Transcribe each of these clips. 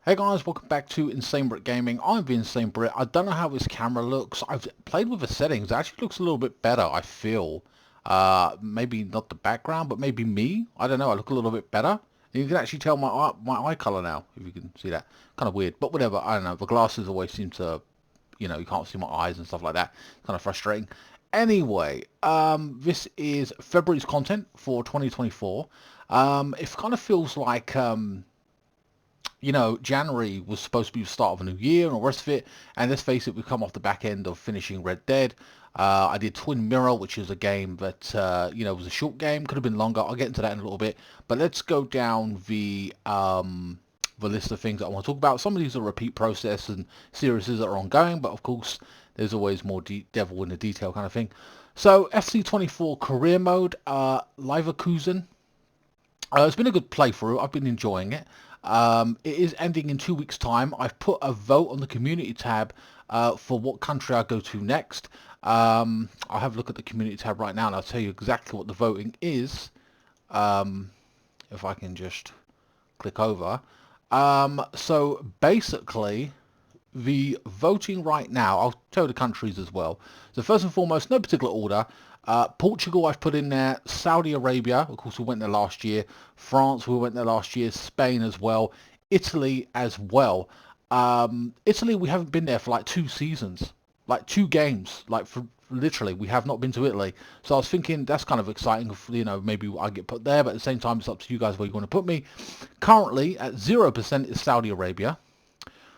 Hey guys, welcome back to INSANEBRIT Gaming. I'm the INSANEBRIT. I don't know how this camera looks. I've played with the settings. It actually looks a little bit better, I feel. Maybe not the background, but maybe me. I don't know. I look a little bit better. And you can actually tell my eye color now, if you can see that. Kind of weird, but whatever. I don't know. The glasses always seem to, you can't see my eyes and stuff like that. Kind of frustrating. Anyway, this is February's content for 2024. It kind of feels like January was supposed to be the start of a new year and all the rest of it. And let's face it, we've come off the back end of finishing Red Dead. I did Twin Mirror, which is a game that, was a short game. Could have been longer. I'll get into that in a little bit. But let's go down the list of things that I want to talk about. Some of these are repeat process and series that are ongoing. But of course, there's always more devil in the detail kind of thing. So, FC24 Career Mode, Leverkusen. It's been a good playthrough. I've been enjoying it. It is ending in 2 weeks' time. I've put a vote on the community tab for what country I go to next. I'll have a look at the community tab right now and I'll tell you exactly what the voting is. If I can just click over. So basically, the voting right now, I'll tell the countries as well. So first and foremost, no particular order. Portugal I've put in there, Saudi Arabia, of course we went there last year, France we went there last year, Spain as well, Italy as well. Italy we haven't been there for like 2 seasons, like 2 games, like for literally we have not been to Italy. So I was thinking that's kind of exciting, maybe I get put there, but at the same time it's up to you guys where you want to put me. Currently at 0% is Saudi Arabia.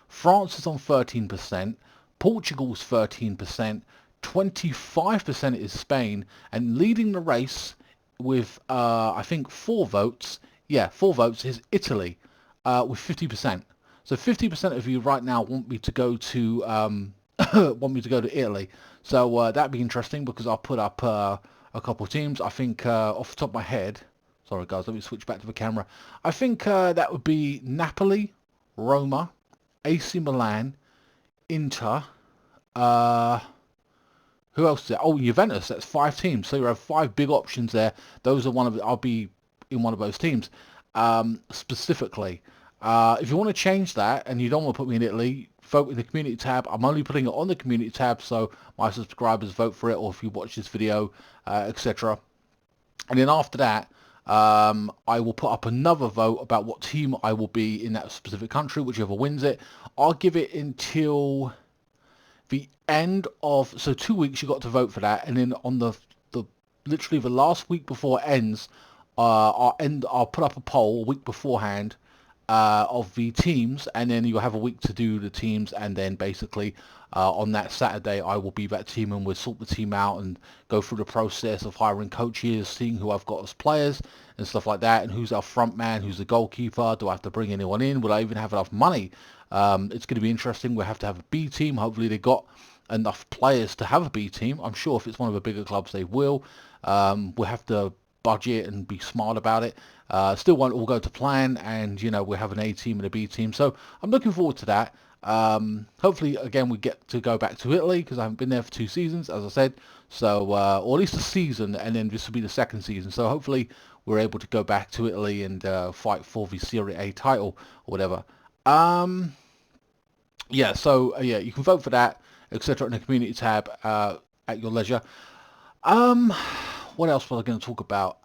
France is on 13%, Portugal's 13%, 25% is Spain, and leading the race with, I think, 4 votes, yeah, 4 votes is Italy, with 50%. So 50% of you right now want me to go to, want me to go to Italy. So that'd be interesting because I'll put up a couple of teams. I think off the top of my head, sorry guys, let me switch back to the camera. I think that would be Napoli, Roma, AC Milan, Inter, who else is there? Oh, Juventus. That's 5 teams. So you have 5 big options there. Those are I'll be in one of those teams. Specifically, if you want to change that and you don't want to put me in Italy, vote in the community tab. I'm only putting it on the community tab, so my subscribers vote for it, or if you watch this video, etc. And then after that, I will put up another vote about what team I will be in that specific country, whichever wins it. I'll give it until the end of, so 2 weeks you got to vote for that, and then on the literally the last week before it ends, I'll put up a poll a week beforehand of the teams, and then you'll have a week to do the teams, and then basically on that Saturday I will be that team and we'll sort the team out and go through the process of hiring coaches, seeing who I've got as players and stuff like that, and who's our front man, who's the goalkeeper, do I have to bring anyone in, will I even have enough money? It's going to be interesting. We'll have to have a B team. Hopefully they got enough players to have a B team. I'm sure if it's one of the bigger clubs they will. We'll have to budget and be smart about it. Still won't all go to plan, and we'll have an A team and a B team. So I'm looking forward to that. Hopefully again we get to go back to Italy because I haven't been there for 2 seasons, as I said. So or at least a season, and then this will be the second season. So hopefully we're able to go back to Italy and fight for the Serie A title or whatever. Yeah, so yeah, you can vote for that, etc. in the community tab at your leisure. Um, what else was I going to talk about?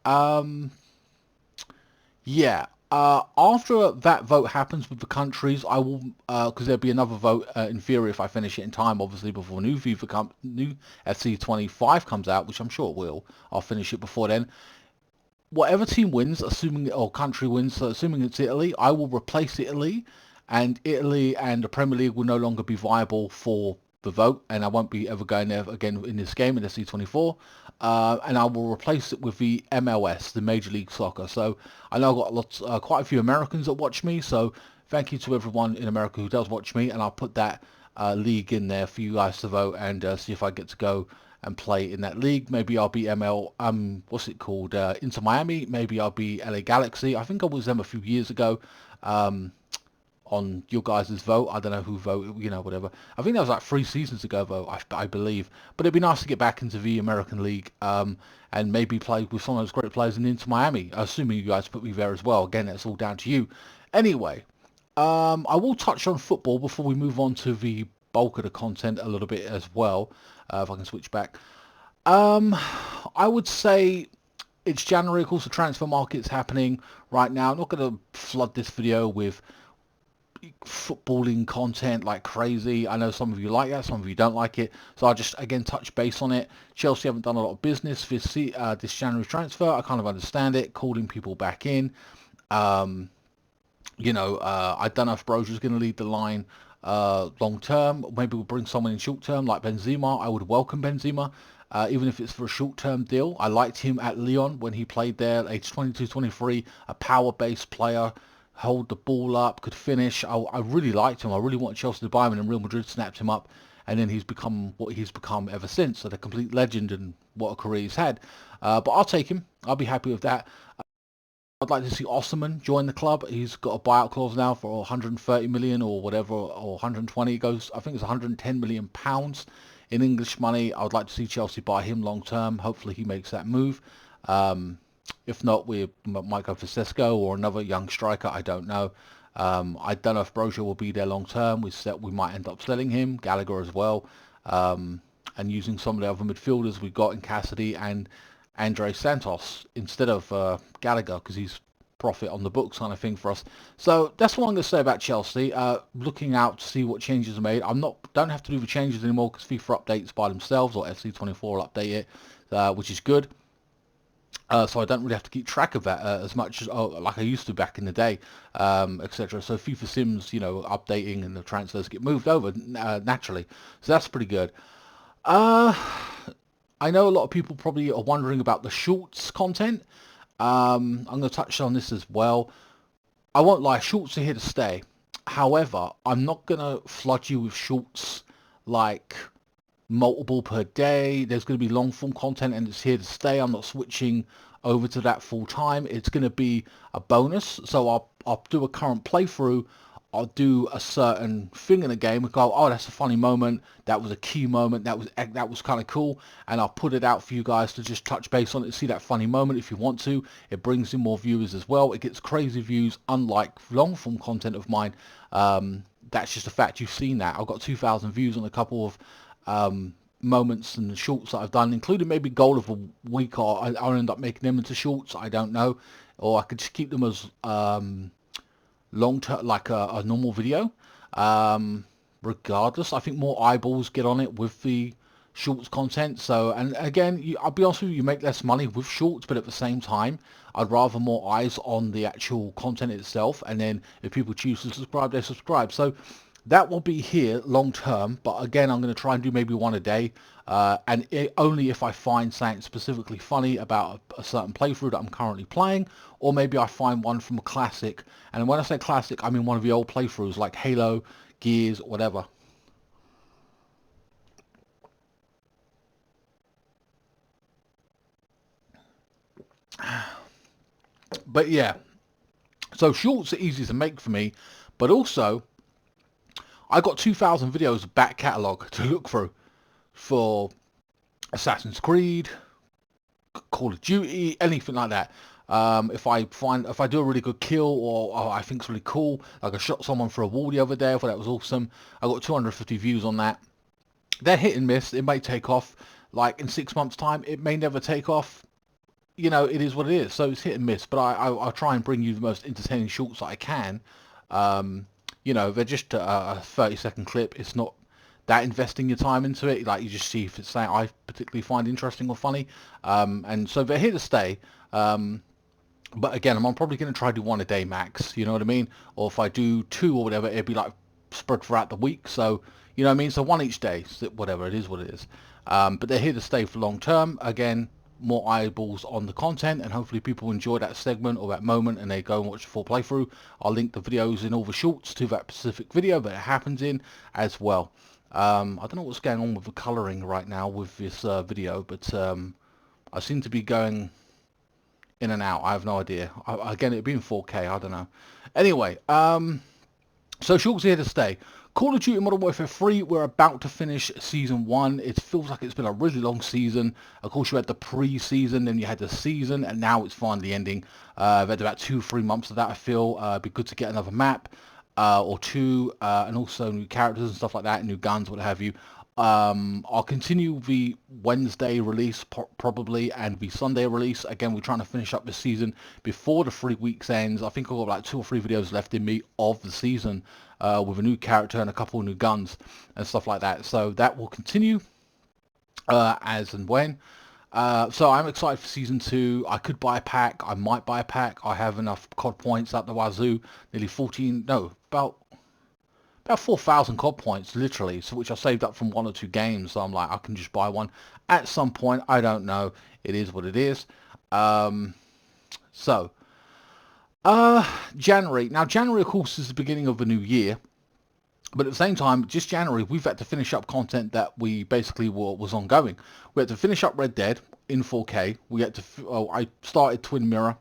Yeah, after that vote happens with the countries, I will, because there'll be another vote in theory if I finish it in time, obviously before new FC25 comes out, which I'm sure it will. I'll finish it before then. Whatever team wins, assuming or country wins, so assuming it's Italy, I will replace Italy, and Italy and the Premier League will no longer be viable for the vote, and I won't be ever going there again in this game in the C24. And I will replace it with the MLS, the Major League Soccer. So I know I've got quite a few Americans that watch me, so thank you to everyone in America who does watch me, and I'll put that league in there for you guys to vote and see if I get to go and play in that league. Maybe I'll be what's it called, Inter Miami. Maybe I'll be LA Galaxy. I think I was them a few years ago on your guys' vote. I don't know who voted, whatever. I think that was like 3 seasons ago, though, I believe. But it'd be nice to get back into the American League and maybe play with some of those great players in Inter Miami, assuming you guys put me there as well. Again, that's all down to you. Anyway, I will touch on football before we move on to the bulk of the content a little bit as well. If I can switch back. I would say it's January. Of course, the transfer market's happening right now. I'm not going to flood this video with footballing content like crazy. I know some of you like that, some of you don't like it. So I'll just again touch base on it. Chelsea haven't done a lot of business this January transfer. I kind of understand it, calling people back in. I don't know if Brozier's going to lead the line long term. Maybe we'll bring someone in short term like Benzema. I would welcome Benzema, even if it's for a short term deal. I liked him at Lyon when he played there, age 22, 23, a power-based player, hold the ball up, could finish. I really liked him. I really wanted Chelsea to buy him, and Real Madrid snapped him up, and then he's become what he's become ever since. So the complete legend and what a career he's had. But I'll take him. I'll be happy with that. I'd like to see Osman join the club. He's got a buyout clause now for 130 million or whatever, or 120. It goes, I think it's 110 million pounds in English money. I would like to see Chelsea buy him long term. Hopefully he makes that move. If not, we might go for Sesko or another young striker. I don't know. I don't know if Brozier will be there long term. We might end up selling him, Gallagher as well, and using some of the other midfielders we got in Cassidy and Andre Santos instead of Gallagher, because he's profit on the books kind of thing for us. So that's what I'm going to say about Chelsea. Looking out to see what changes are made. Don't have to do the changes anymore because FIFA updates by themselves, or FC24 will update it, which is good. So I don't really have to keep track of that as much as like I used to back in the day, etc. So FIFA Sims, updating and the transfers get moved over naturally. So that's pretty good. I know a lot of people probably are wondering about the shorts content. I'm going to touch on this as well. I won't lie, shorts are here to stay. However, I'm not going to flood you with shorts like multiple per day. There's going to be long form content and it's here to stay. I'm not switching over to that full time. It's going to be a bonus. So I'll do a current playthrough. I'll do a certain thing in a game and go, oh, that's a funny moment. That was a key moment. That was kind of cool. And I'll put it out for you guys to just touch base on it, see that funny moment if you want to. It brings in more viewers as well. It gets crazy views, unlike long form content of mine. That's just a fact. You've seen that. I've got 2,000 views on a couple of moments and shorts that I've done, including maybe goal of a week, or I'll end up making them into shorts. I don't know. Or I could just keep them as long term, like a normal video. Regardless, I think more eyeballs get on it with the shorts content. So, and again, I'll be honest with you, you make less money with shorts, but at the same time, I'd rather more eyes on the actual content itself. And then if people choose to subscribe, they subscribe. So that will be here long term, but again, I'm going to try and do maybe one a day, and only if I find something specifically funny about a certain playthrough that I'm currently playing, or maybe I find one from a classic. And when I say classic, I mean one of the old playthroughs like Halo, Gears, whatever. But yeah, so shorts are easy to make for me, but also I got 2,000 videos of back catalogue to look through for Assassin's Creed, Call of Duty, anything like that. If I do a really good kill, or I think it's really cool, like I shot someone for a wall the other day, I thought that was awesome. I got 250 views on that. They're hit and miss. It may take off. Like in 6 months' time, it may never take off. It is what it is. So it's hit and miss. But I'll try and bring you the most entertaining shorts that I can. They're just a 30-second clip. It's not that investing your time into it. Like, you just see if it's something I particularly find interesting or funny. And so they're here to stay. But again, I'm probably going to try to do one a day max. You know what I mean? Or if I do two or whatever, it'd be like spread throughout the week. So, you know what I mean? So one each day, whatever, it is what it is. But they're here to stay for long term. Again, more eyeballs on the content, and hopefully people enjoy that segment or that moment and they go and watch the full playthrough. I'll link the videos in all the shorts to that specific video that it happens in as well. I don't know what's going on with the colouring right now with this video, but I seem to be going in and out. I have no idea. Again, it'd be in 4K. I don't know. Anyway, so shorts are here to stay. Call of Duty Modern Warfare 3, we're about to finish Season 1. It feels like it's been a really long season. Of course, you had the pre-season, then you had the season, and now it's finally ending. I've had about 2-3 months of that, I feel. It'd be good to get another map. or two, and also new characters and stuff like that, and new guns, what have you. I'll continue the Wednesday release probably, and the Sunday release. Again, we're trying to finish up this season before the 3 weeks ends. I think I've got like 2 or 3 videos left in me of the season, with a new character and a couple of new guns and stuff like that. So that will continue as and when. So I'm excited for Season 2. I could buy a pack. I might buy a pack. I have enough COD points at the wazoo. Nearly 14, no, about 4,000 COD points, literally, so which I saved up from 1 or 2 games. So I'm like, I can just buy one at some point. I don't know. It is what it is. January. Now, January, of course, is the beginning of the new year. But at the same time, just January, we've had to finish up content that we basically was ongoing. We had to finish up Red Dead in 4K. We had to. I started Twin Mirror,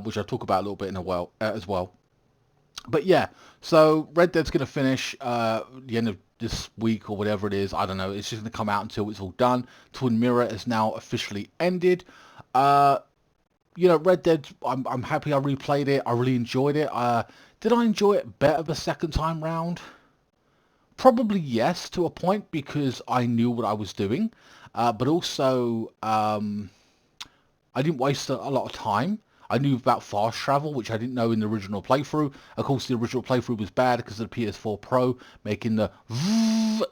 which I'll talk about a little bit as well. But yeah, so Red Dead's going to finish the end of this week or whatever it is. I don't know. It's just going to come out until it's all done. Twin Mirror is now officially ended. Red Dead, I'm happy I replayed it. I really enjoyed it. Did I enjoy it better the second time round? Probably yes, to a point, because I knew what I was doing. But also, I didn't waste a lot of time. I knew about fast travel, which I didn't know in the original playthrough. Of course, the original playthrough was bad because of the PS4 Pro making the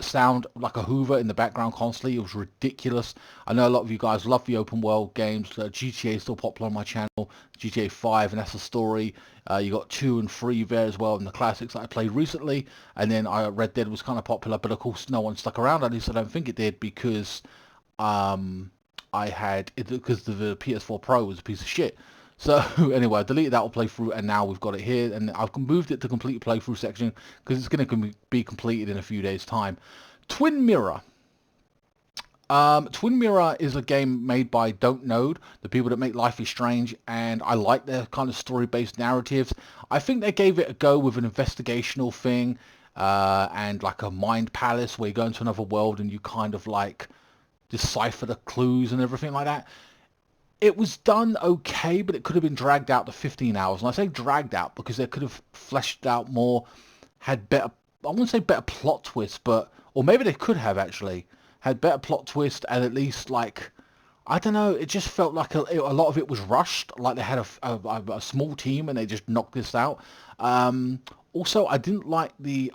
sound like a Hoover in the background constantly. It was ridiculous. I know a lot of you guys love the open world games. GTA is still popular on my channel. GTA 5, and that's the story. You got 2 and 3 there as well, and the classics that I played recently. And then Red Dead was kind of popular, but of course no one stuck around. At least I don't think it did, because the PS4 Pro was a piece of shit. So anyway, I deleted that playthrough, and now we've got it here, and I've moved it to complete playthrough section because it's going to be completed in a few days' time. Twin Mirror. Twin Mirror is a game made by Don't Node, the people that make Life is Strange, and I like their kind of story-based narratives. I think they gave it a go with an investigational thing, and like a mind palace where you go into another world and you kind of like decipher the clues and everything like that. It was done okay, but it could have been dragged out to 15 hours. And I say dragged out because they could have fleshed out more, had better, I wouldn't say better plot twists, or maybe they could have actually, had better plot twist, and at least, like, I don't know, it just felt like a lot of it was rushed, like they had a small team and they just knocked this out. Also, I didn't like the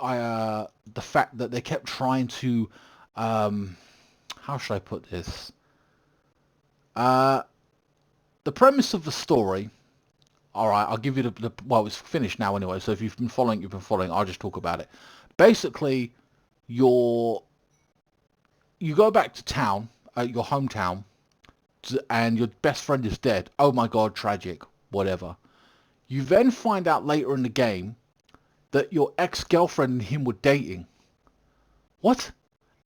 fact that they kept trying to, how should I put this? The premise of the story, alright, I'll give you well, it's finished now anyway, so if you've been following, I'll just talk about it. Basically, you go back to town, your hometown, and your best friend is dead. Oh my god, tragic, whatever. You then find out later in the game that your ex-girlfriend and him were dating. What?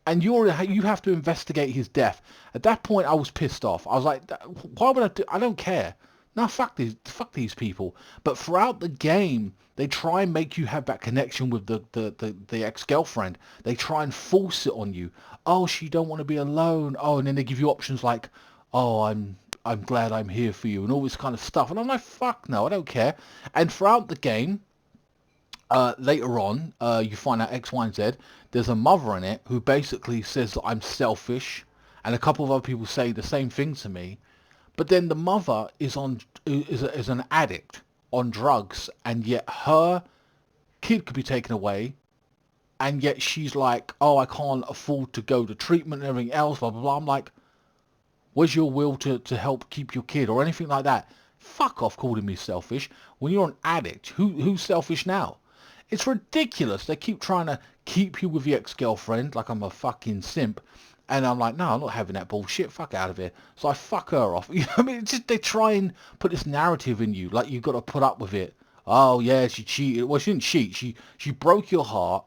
And you have to investigate his death. At that point, I was pissed off. I was like, why would I do? I don't care. No, fuck these people. But throughout the game, they try and make you have that connection with the ex-girlfriend. They try and force it on you. Oh, she don't want to be alone. Oh, and then they give you options like, oh, I'm glad I'm here for you, and all this kind of stuff. And I'm like, fuck no, I don't care. And throughout the game, later on, you find out X, Y, and Z. There's a mother in it who basically says that I'm selfish, and a couple of other people say the same thing to me. But then the mother is an addict on drugs, and yet her kid could be taken away, and yet she's like, oh, I can't afford to go to treatment and everything else, blah, blah, blah. I'm like, where's your will to help keep your kid or anything like that? Fuck off calling me selfish. When you're an addict, who's selfish now? It's ridiculous. They keep trying to keep you with your ex-girlfriend like I'm a fucking simp. And I'm like, no, I'm not having that bullshit. Fuck out of here. So I fuck her off. You know what I mean? It's just they try and put this narrative in you. Like, you've got to put up with it. Oh, yeah, she cheated. Well, she didn't cheat. She broke your heart.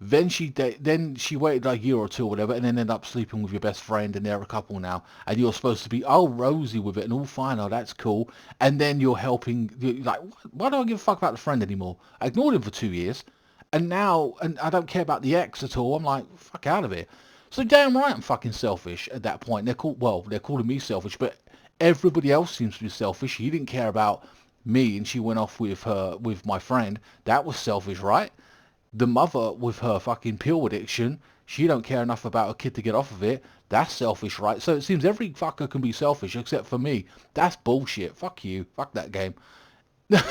Then she waited like a year or two or whatever, and then ended up sleeping with your best friend, and they're a couple now. And you're supposed to be all rosy with it and all fine. Oh, that's cool. And then you're helping. You're like, why do I give a fuck about the friend anymore? I ignored him for 2 years, and now I don't care about the ex at all. I'm like, fuck out of here. So damn right, I'm fucking selfish at that point. They're calling me selfish, but everybody else seems to be selfish. He didn't care about me and she went off with my friend, that was selfish, right? The mother with her fucking pill addiction, she don't care enough about her kid to get off of it. That's selfish, right? So it seems every fucker can be selfish except for me. That's bullshit. Fuck you. Fuck that game.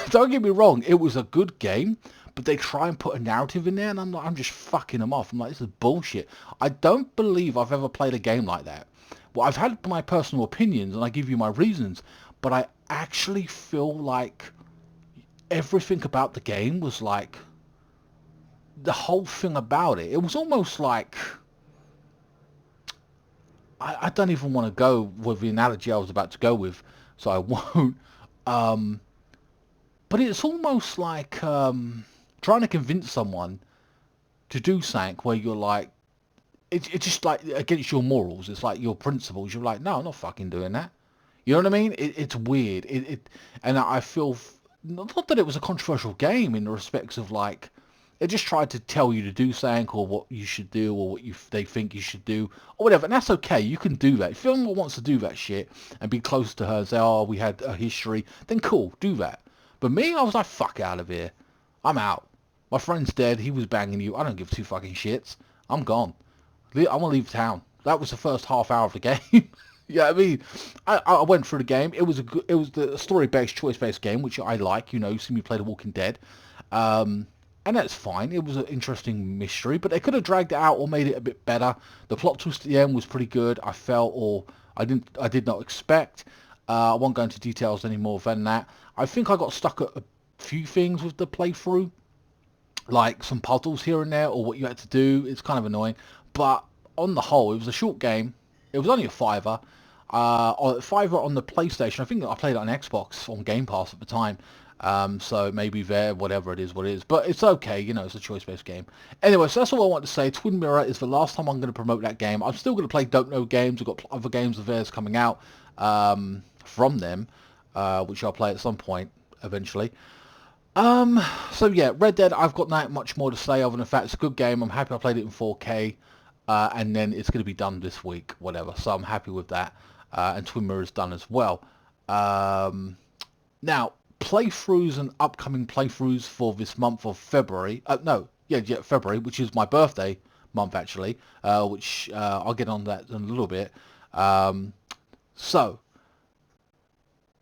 Don't get me wrong, it was a good game, but they try and put a narrative in there, and I'm just fucking them off. I'm like, this is bullshit. I don't believe I've ever played a game like that. Well, I've had my personal opinions, and I give you my reasons, but I actually feel like everything about the game was like, the whole thing about it, it was almost like, I don't even want to go with the analogy I was about to go with, so I won't. Um, but it's almost like trying to convince someone to do something where you're like, it's just like against your morals. It's like your principles. You're like, no, I'm not fucking doing that. You know what I mean? It's weird. And I feel not that it was a controversial game in the respects of like, they just tried to tell you to do something or what you should do or what they think you should do or whatever. And that's okay. You can do that. If someone wants to do that shit and be close to her and say, oh, we had a history, then cool, do that. But me, I was like, fuck out of here. I'm out. My friend's dead. He was banging you. I don't give two fucking shits. I'm gone. I want to leave town. That was the first half hour of the game. Yeah, I mean, I went through the game. It was it was the story-based, choice-based game, which I like. You know, you see me play The Walking Dead. And that's fine. It was an interesting mystery, but they could have dragged it out or made it a bit better. The plot twist at the end was pretty good. I felt, or I did not expect. I won't go into details any more than that. I think I got stuck at a few things with the playthrough, like some puzzles here and there, or what you had to do. It's kind of annoying, but on the whole, it was a short game. It was only a fiver. Fiver on the PlayStation. I think I played it on Xbox on Game Pass at the time. So maybe there, whatever it is, what it is. But it's okay, you know, it's a choice-based game. Anyway, so that's all I want to say. Twin Mirror is the last time I'm going to promote that game. I'm still going to play Don't Know games. I've got other games of theirs coming out from them, which I'll play at some point eventually. So yeah, Red Dead, I've got not much more to say other than the fact it's a good game. I'm happy I played it in 4K. And then it's going to be done this week, whatever. So I'm happy with that. And Twin Mirror is done as well. Now, playthroughs and upcoming playthroughs for this month of February. February, which is my birthday month actually. Which I'll get on that in a little bit. So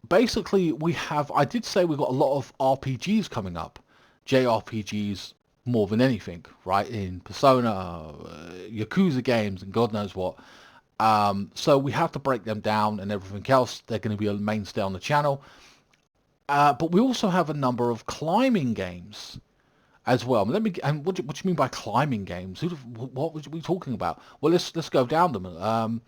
basically, I did say we've got a lot of RPGs coming up, JRPGs more than anything, right? In Persona, Yakuza games, and God knows what. So we have to break them down and everything else. They're going to be a mainstay on the channel. But we also have a number of climbing games as well. And what do you mean by climbing games? What were we talking about? Well, let's go down them.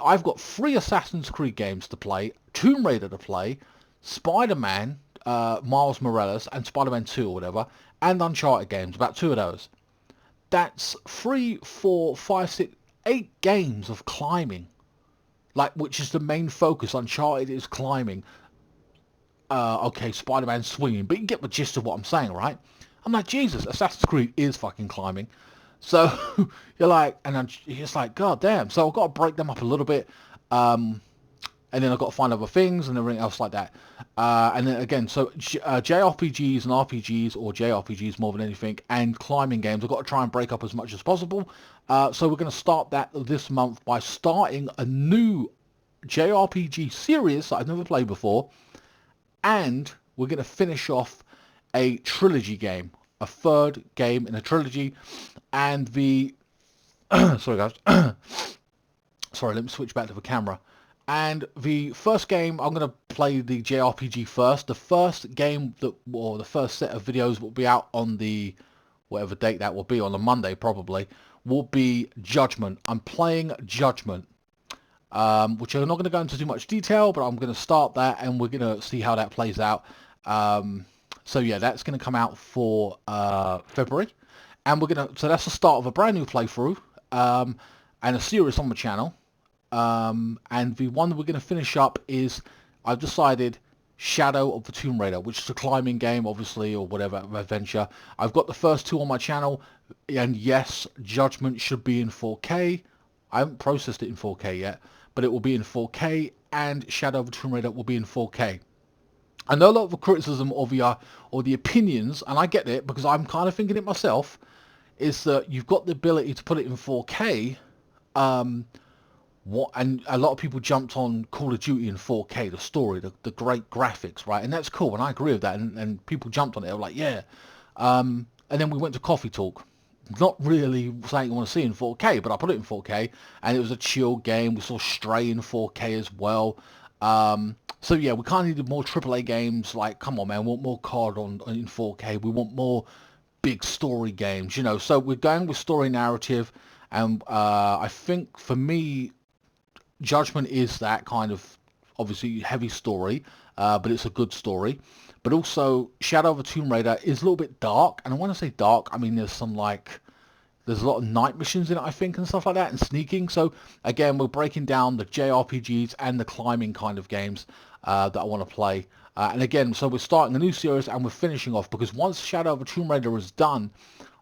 I've got 3 Assassin's Creed games to play, Tomb Raider to play, Spider-Man, Miles Morales, and Spider-Man 2 or whatever, and Uncharted games, about 2 of those. That's 3, 4, 5, 6, 8 games of climbing, like, which is the main focus. Uncharted is climbing. Okay, Spider-Man swinging, but you get the gist of what I'm saying, right? I'm like, Jesus, Assassin's Creed is fucking climbing. So you're like, it's like, God damn. So I've got to break them up a little bit. And then I've got to find other things and everything else like that. And then again, so JRPGs and RPGs, or JRPGs more than anything, and climbing games, I've got to try and break up as much as possible. So we're going to start that this month by starting a new JRPG series that I've never played before. And we're going to finish off a trilogy game, a 3rd game in a trilogy. And the... sorry, guys. Sorry, let me switch back to the camera. And the first game, I'm going to play the JRPG first. The first game, or the first set of videos will be out on the, whatever date that will be, on a Monday probably, will be Judgment. I'm playing Judgment, which I'm not going to go into too much detail, but I'm going to start that and we're going to see how that plays out. So yeah, that's going to come out for February. And so that's the start of a brand new playthrough and a series on the channel. And the one that we're going to finish up is, I've decided, Shadow of the Tomb Raider, which is a climbing game, obviously, or whatever, adventure. I've got the first 2 on my channel, and yes, Judgment should be in 4K. I haven't processed it in 4K yet, but it will be in 4K, and Shadow of the Tomb Raider will be in 4K. I know a lot of the criticism of the or the opinions, and I get it because I'm kind of thinking it myself, is that you've got the ability to put it in 4K. And a lot of people jumped on Call of Duty in 4K, the story, the great graphics, right? And that's cool, and I agree with that. And people jumped on it. They were like, yeah. And then we went to Coffee Talk. Not really saying I want to see in 4K, but I put it in 4K, and it was a chill game. We saw Stray in 4K as well. So yeah, we kind of needed more AAA games. Like, come on, man, we want more COD in 4K. We want more big story games, you know. So we're going with story narrative, and I think for me, Judgment is that kind of obviously heavy story, but it's a good story. But also Shadow of the Tomb Raider is a little bit dark, and I want to say dark, I mean there's some like there's a lot of night missions in it, I think, and stuff like that, and sneaking. So again, we're breaking down the JRPGs and the climbing kind of games that I want to play. And again, so we're starting a new series and we're finishing off because once Shadow of the Tomb Raider is done,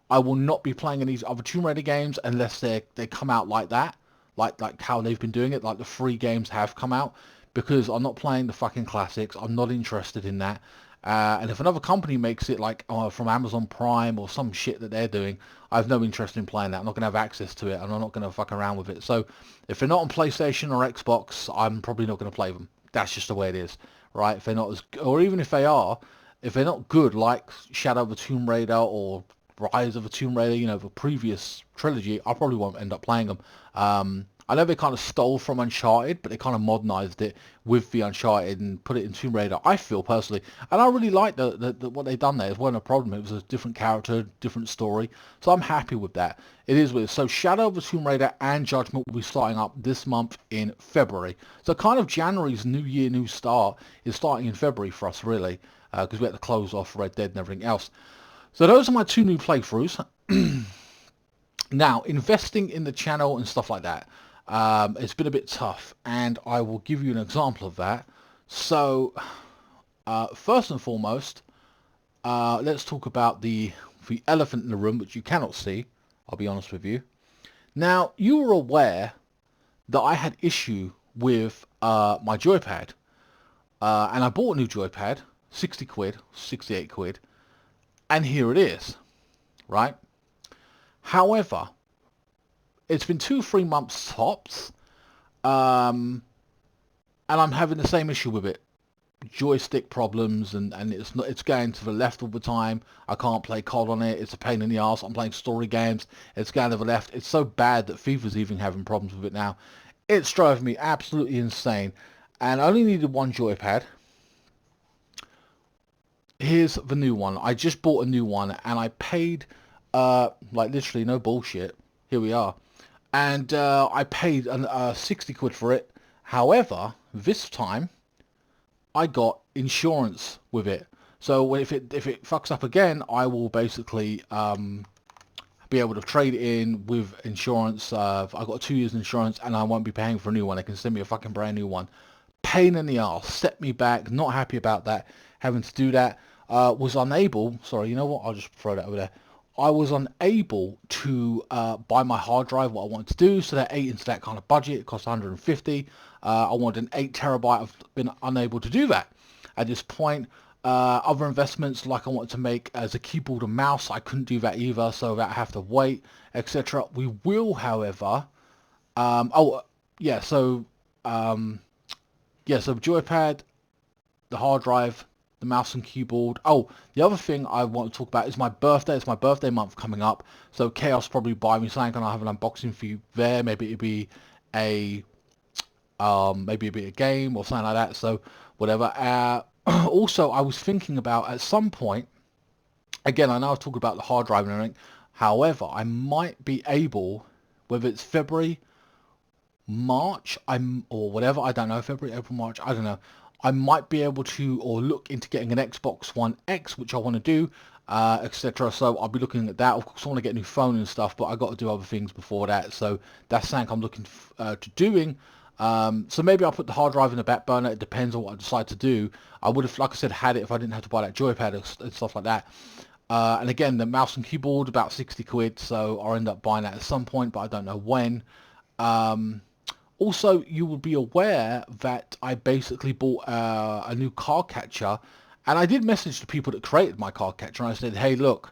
I will not be playing any other Tomb Raider games unless they come out like that, like how they've been doing it, like the free games have come out, because I'm not playing the fucking classics. I'm not interested in that. And if another company makes it like from Amazon Prime or some shit that they're doing, I have no interest in playing that. I'm not going to have access to it, and I'm not going to fuck around with it. So if they're not on PlayStation or Xbox, I'm probably not going to play them. That's just the way it is, right? If they're not as, or even if they are, if they're not good like Shadow of the Tomb Raider or Rise of the Tomb Raider, you know, the previous trilogy, I probably won't end up playing them. I know they kind of stole from Uncharted, but they kind of modernized it with the Uncharted and put it in Tomb Raider, I feel personally. And I really like what they've done there. It wasn't a problem. It was a different character, different story. So I'm happy with that. It is with it. So Shadow of the Tomb Raider and Judgment will be starting up this month in February. So kind of January's New Year, New Start is starting in February for us, really, because we had to close off Red Dead and everything else. So those are my two new playthroughs. Now, investing in the channel and stuff like that, it's been a bit tough, and I will give you an example of that. So, first and foremost, let's talk about the elephant in the room, which you cannot see, I'll be honest with you. Now, you were aware that I had issue with my joypad, and I bought a new joypad, 60 quid, 68 quid, and here it is, right? However, it's been 2-3 months tops, and I'm having the same issue with it. Joystick problems, and it's going to the left all the time. I can't play COD on it. It's a pain in the ass. I'm playing story games. It's going to the left. It's so bad that FIFA's even having problems with it now. It's driving me absolutely insane. And I only needed one joypad. Here's the new one. I just bought a new one, and I paid, like literally no bullshit. Here we are. And I paid 60 quid for it. However, this time I got insurance with it. So if it fucks up again, I will basically be able to trade it in with insurance. I've got 2 years insurance, and I won't be paying for a new one. They can send me a fucking brand new one. Pain in the arse. Set me back. Not happy about that. Having to do that. Was unable. Sorry, you know what? I'll just throw that over there. I was unable to buy my hard drive what I wanted to do, so that ate into that kind of budget. It cost 150. I wanted an 8 terabyte. I've been unable to do that at this point. Other investments like I wanted to make as a keyboard and mouse, I couldn't do that either, so that I have to wait, etc. We will, however, so joypad, the hard drive, the mouse and keyboard. Oh, the other thing I want to talk about is my birthday. It's my birthday month coming up, so Chaos probably buy me something, and I'll have an unboxing for you there. Maybe it'll be a game or something like that. So whatever. Also, I was thinking about at some point. Again, I know I've talked about the hard drive and everything. However, I might be able, whether it's February, March, or whatever. I don't know. February, April, March. I don't know. I might be able to, or look into getting an Xbox One X, which I want to do, etc. So I'll be looking at that. Of course, I want to get a new phone and stuff, but I got to do other things before that. So that's something I'm looking to doing. So maybe I'll put the hard drive in the back burner. It depends on what I decide to do. I would have, like I said, had it if I didn't have to buy that joypad and stuff like that. And again, the mouse and keyboard, about 60 quid. So I'll end up buying that at some point, but I don't know when. Also, you will be aware that I basically bought a new card catcher, and I did message the people that created my card catcher, and I said, hey, look,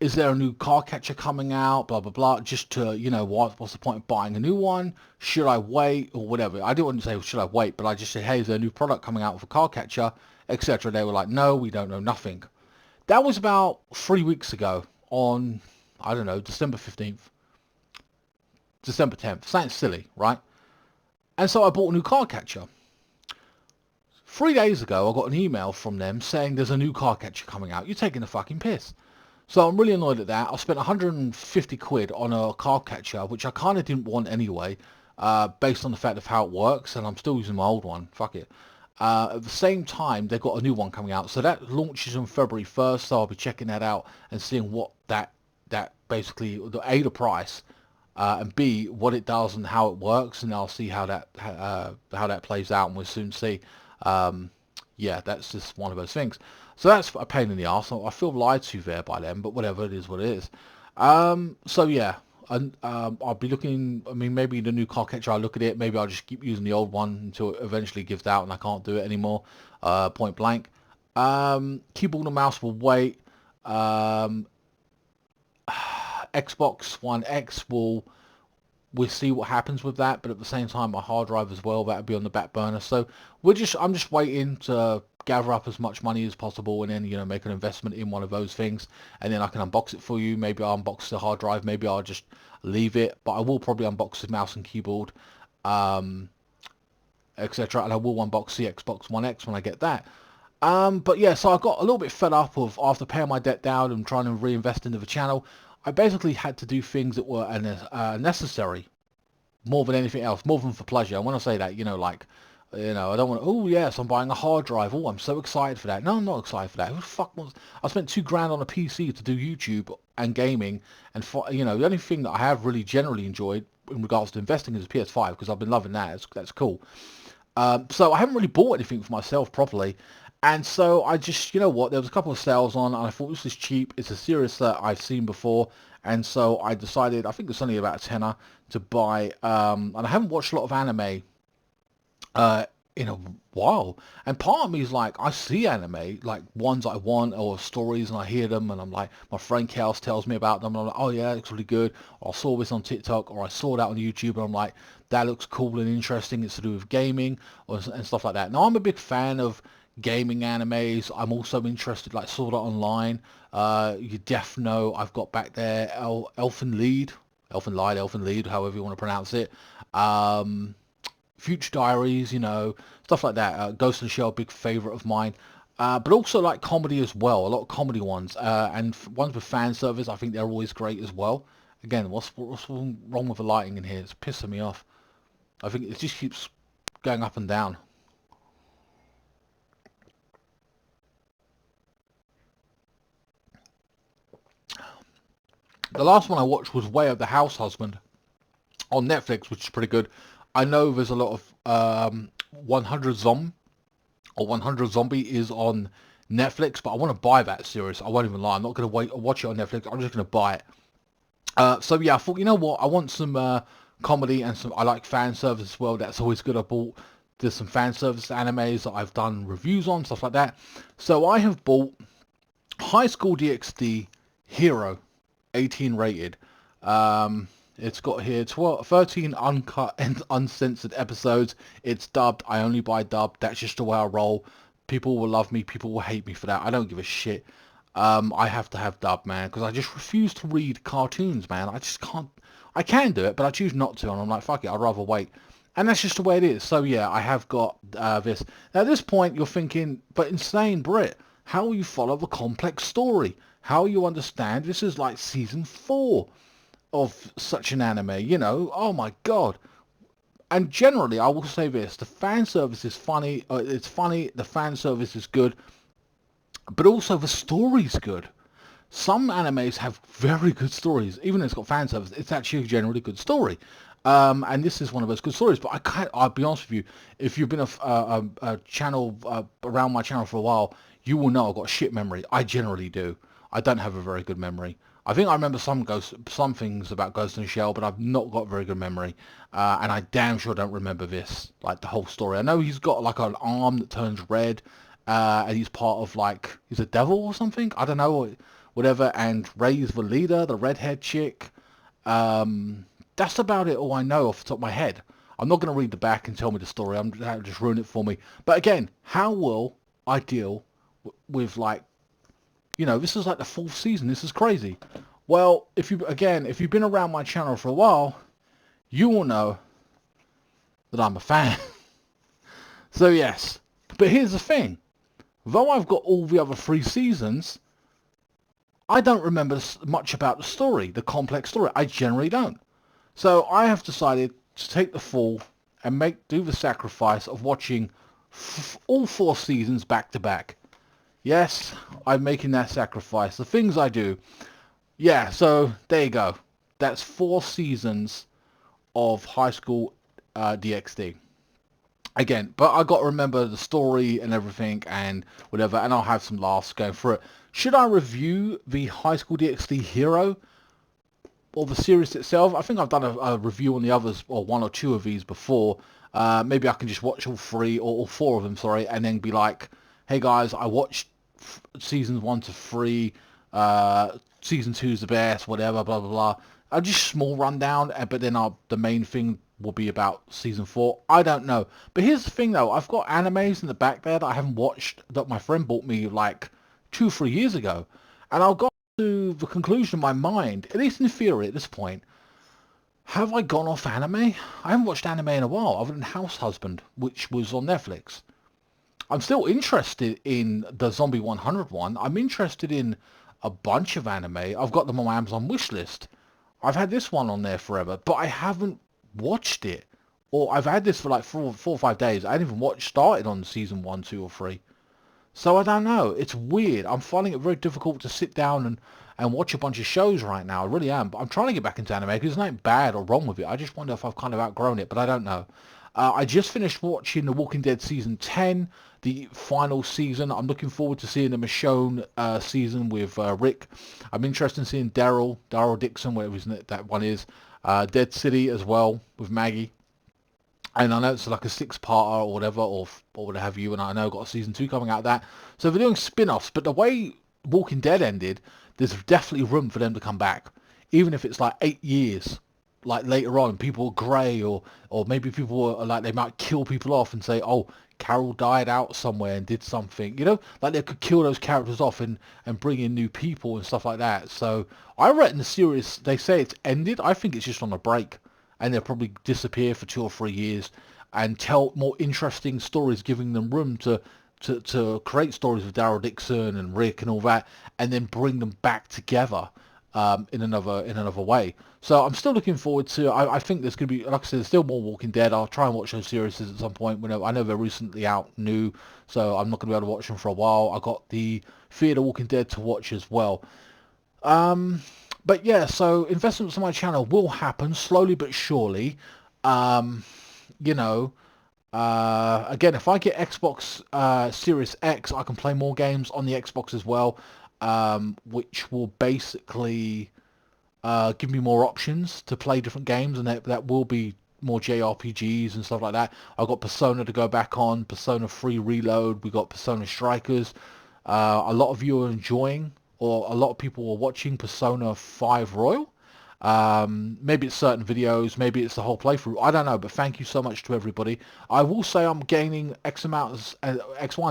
is there a new card catcher coming out, blah, blah, blah, just to, you know, what's the point of buying a new one? Should I wait, or whatever? I didn't want to say, should I wait, but I just said, hey, is there a new product coming out for card catcher, etc. They were like, no, we don't know nothing. That was about 3 weeks ago on, I don't know, December 15th, December 10th, something silly, right? And so I bought a new card catcher. 3 days ago, I got an email from them saying there's a new card catcher coming out. You're taking the fucking piss. So I'm really annoyed at that. I spent 150 quid on a card catcher, which I kind of didn't want anyway, based on the fact of how it works, and I'm still using my old one. Fuck it. At the same time, they've got a new one coming out. So that launches on February 1st, so I'll be checking that out and seeing what that basically, A, the price, and B, what it does and how it works, and I'll see how that plays out, and we'll soon see. Yeah, that's just one of those things. So that's a pain in the arse. I feel lied to there by them, but whatever, it is what it is. So yeah, and I'll be looking. I mean, maybe the new car catcher, I'll look at it. Maybe I'll just keep using the old one until it eventually gives out and I can't do it anymore. Point blank. Keyboard and mouse will wait. Xbox One X we'll see what happens with that, but at the same time, my hard drive as well, that'll be on the back burner. So I'm just waiting to gather up as much money as possible, and then, you know, make an investment in one of those things, and then I can unbox it for you. Maybe I'll unbox the hard drive, maybe I'll just leave it, but I will probably unbox the mouse and keyboard, etc. And I will unbox the Xbox One X when I get that. But yeah, so I got a little bit fed up of, after paying my debt down and trying to reinvest into the channel, I basically had to do things that were necessary more than anything else, more than for pleasure. And when I say that, you know, like, you know, I don't want to, oh yes, I'm buying a hard drive. Oh, I'm so excited for that. No, I'm not excited for that. Who the fuck wants, I spent £2 on a PC to do YouTube and gaming, and you know, the only thing that I have really generally enjoyed in regards to investing is a PS5, because I've been loving that. That's cool. So I haven't really bought anything for myself properly. And so I just, you know what, there was a couple of sales on, and I thought this is cheap. It's a series that I've seen before. And so I decided, I think it's only about a tenner, to buy, and I haven't watched a lot of anime in a while. And part of me is like, I see anime, like ones I want, or stories, and I hear them, and I'm like, my friend Kels tells me about them, and I'm like, oh yeah, it's really good. Or I saw this on TikTok, or I saw that on YouTube, and I'm like, that looks cool and interesting. It's to do with gaming and stuff like that. Now, I'm a big fan of gaming animes. I'm also interested, like Sword Art Online. You def know I've got back there Elfen Lied, however you want to pronounce it. Future Diaries, you know, stuff like that. Ghost in the Shell, big favorite of mine. But also like comedy as well, a lot of comedy ones, and ones with fan service. I think they're always great as well. Again, what's wrong with the lighting in here? It's pissing me off. I think it just keeps going up and down. The last one I watched was Way of the House Husband on Netflix, which is pretty good. I know there's a lot of 100 Zombie is on Netflix, but I want to buy that series. I won't even lie. I'm not going to watch it on Netflix. I'm just going to buy it. So yeah, I thought, you know what? I want some comedy and I like fan service as well. That's always good. There's some fan service animes that I've done reviews on, stuff like that. So I have bought High School DxD Hero, 18 rated. It's got here 13 uncut and uncensored episodes. It's dubbed. I only buy dubbed. That's just the way I roll. People will love me. People will hate me for that. I don't give a shit. I have to have dubbed, man, because I just refuse to read cartoons, man. I just can't. I can do it, but I choose not to, and I'm like, fuck it, I'd rather wait. And that's just the way it is. So yeah, I have got this. Now at this point, you're thinking, but Insane Brit, how will you follow the complex story? How will you understand this is like season 4 of such an anime, you know? Oh my god. And generally, I will say this, the fan service is funny. It's funny, the fan service is good, but also the story's good. Some animes have very good stories. Even though it's got fan service, it's actually a generally good story. And this is one of those good stories. But I'll be honest with you, if you've been a channel around my channel for a while, you will know I've got a shit memory. I generally do. I don't have a very good memory. I think I remember some things about Ghost in the Shell, but I've not got very good memory. And I damn sure don't remember this, like the whole story. I know he's got like an arm that turns red, and he's part of like, he's a devil or something? I don't know, whatever. And Ray's the leader, the redhead chick. That's about it all I know off the top of my head. I'm not going to read the back and tell me the story. That'll just ruin it for me. But again, how will I deal with like, this is like the fourth season. This is crazy. Well, if you've been around my channel for a while, you will know that I'm a fan. So yes, but here's the thing. Though I've got all the other 3 seasons, I don't remember much about the story, the complex story. I generally don't. So I have decided to take the fall and do the sacrifice of watching all 4 seasons back to back. Yes, I'm making that sacrifice. The things I do. Yeah, so there you go. That's 4 seasons of High School DxD. Again, but I got to remember the story and everything and whatever, and I'll have some laughs going through it. Should I review the High School DxD Hero or the series itself? I think I've done a review on the others, or 1 or 2 of these before. Maybe I can just watch all 3 or all 4 of them, sorry, and then be like, hey guys, I watched seasons 1 to 3, season 2 is the best, whatever, blah blah blah. I'll just small rundown, but then the main thing will be about season 4. I don't know. But here's the thing though, I've got animes in the back there that I haven't watched, that my friend bought me like 2 or 3 years ago. And I've got to the conclusion in my mind, at least in theory at this point, have I gone off anime? I haven't watched anime in a while, other than House Husband, which was on Netflix. I'm still interested in the Zombie 100 one. I'm interested in a bunch of anime. I've got them on my Amazon wishlist. I've had this one on there forever, but I haven't watched it. Or I've had this for like 4 or 5 days. I haven't even started on season 1, 2 or 3. So I don't know. It's weird. I'm finding it very difficult to sit down and watch a bunch of shows right now. I really am. But I'm trying to get back into anime because there's nothing bad or wrong with it. I just wonder if I've kind of outgrown it, but I don't know. I just finished watching The Walking Dead Season 10, the final season. I'm looking forward to seeing the Michonne season with Rick. I'm interested in seeing Daryl Dixon, whatever that one is. Dead City as well with Maggie. And I know it's like a 6-parter or whatever, or what have you, and I know I've got a season 2 coming out of that. So they're doing spin-offs, but the way Walking Dead ended, there's definitely room for them to come back. Even if it's like 8 years, like later on, people are grey, or maybe people are like, they might kill people off and say, oh, Carol died out somewhere and did something, like they could kill those characters off and bring in new people and stuff like that. So I reckon the series, they say it's ended. I think it's just on a break, and they'll probably disappear for 2 or 3 years and tell more interesting stories, giving them room to create stories with Daryl Dixon and Rick and all that, and then bring them back together in another way. So I'm still looking forward to. I think there's going to be, like I said, there's still more Walking Dead. I'll try and watch those series at some point. I know they're recently out new, so I'm not going to be able to watch them for a while. I got the Fear the Walking Dead to watch as well. But yeah, so investments on my channel will happen slowly but surely. Again, if I get Xbox Series X, I can play more games on the Xbox as well, which will basically give me more options to play different games, and that will be more JRPGs and stuff like that. I've got Persona to go back on, Persona 3 Reload, we got Persona Strikers. A lot of you are enjoying, or a lot of people are watching Persona 5 Royal. Maybe it's certain videos, maybe it's the whole playthrough, I don't know, but thank you so much to everybody. I will say I'm gaining X, Y, and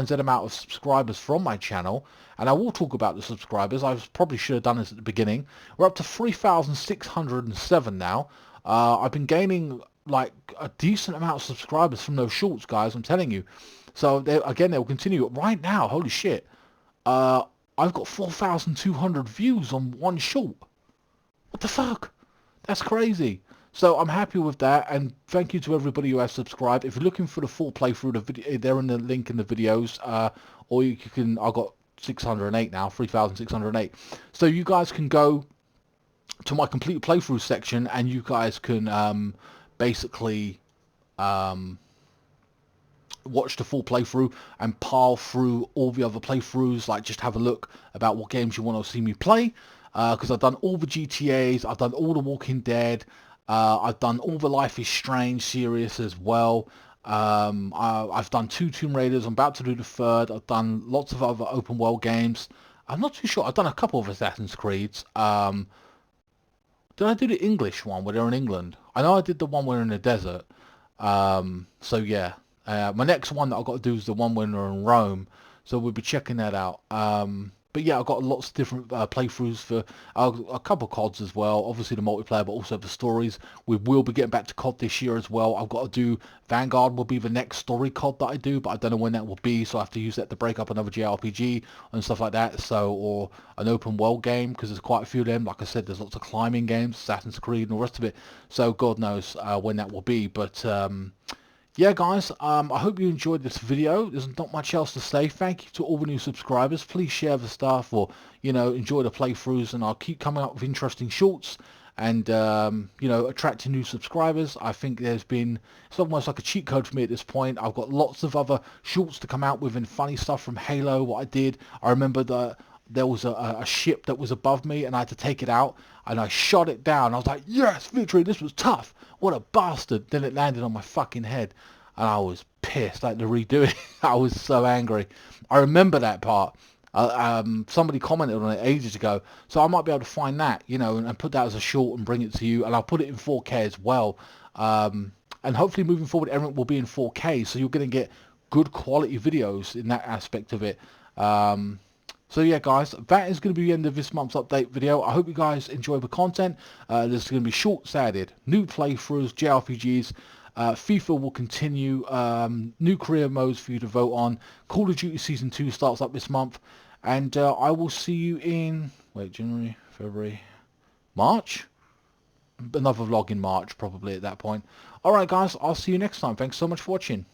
Z amount of subscribers from my channel, and I will talk about the subscribers. I probably should have done this at the beginning. We're up to 3,607 now. I've been gaining like a decent amount of subscribers from those shorts, guys, I'm telling you. So again, they'll continue. Right now, holy shit, I've got 4,200 views on one short. What the fuck? That's crazy. So I'm happy with that, and thank you to everybody who has subscribed. If you're looking for the full playthrough, the video, they're in the link in the videos, or you can. I got 608 now, 3,608. So you guys can go to my complete playthrough section, and you guys can basically watch the full playthrough and pile through all the other playthroughs. Like, just have a look about what games you want to see me play. because I've done all the GTAs, I've done all the Walking Dead, I've done all the Life is Strange series as well. I've done 2 Tomb Raiders, I'm about to do the 3rd. I've done lots of other open world games. I'm not too sure, I've done a couple of Assassin's Creeds. Did I do the English one where they're in England? I know I did the one where they're in the desert. So yeah, my next one that I've got to do is the one where they're in Rome. So we'll be checking that out. But yeah, I've got lots of different playthroughs for a couple of CODs as well. Obviously the multiplayer, but also the stories. We will be getting back to COD this year as well. I've got to do Vanguard will be the next story COD that I do, but I don't know when that will be. So I have to use that to break up another JRPG and stuff like that. So or an open world game because there's quite a few of them. Like I said, there's lots of climbing games, Assassin's Creed, and all the rest of it. So God knows when that will be, but. Yeah guys, I hope you enjoyed this video. There's not much else to say. Thank you to all the new subscribers. Please share the stuff or, you know, enjoy the playthroughs, and I'll keep coming up with interesting shorts and, you know, attracting new subscribers. I think it's almost like a cheat code for me at this point. I've got lots of other shorts to come out with and funny stuff from Halo, what I did. I remember there was a ship that was above me and I had to take it out and I shot it down. I was like, yes, victory, this was tough. What a bastard. Then it landed on my fucking head and I was pissed. I had to redo it. I was so angry. I remember that part. Somebody commented on it ages ago, so I might be able to find that, you know, and put that as a short and bring it to you, and I'll put it in 4K as well. And hopefully moving forward everything will be in 4K, so you're going to get good quality videos in that aspect of it. So yeah guys, that is going to be the end of this month's update video. I hope you guys enjoy the content. There's going to be shorts added, new playthroughs, JRPGs, FIFA will continue, new career modes for you to vote on. Call of Duty Season 2 starts up this month, and I will see you in, January, February, March? Another vlog in March probably at that point. Alright guys, I'll see you next time. Thanks so much for watching.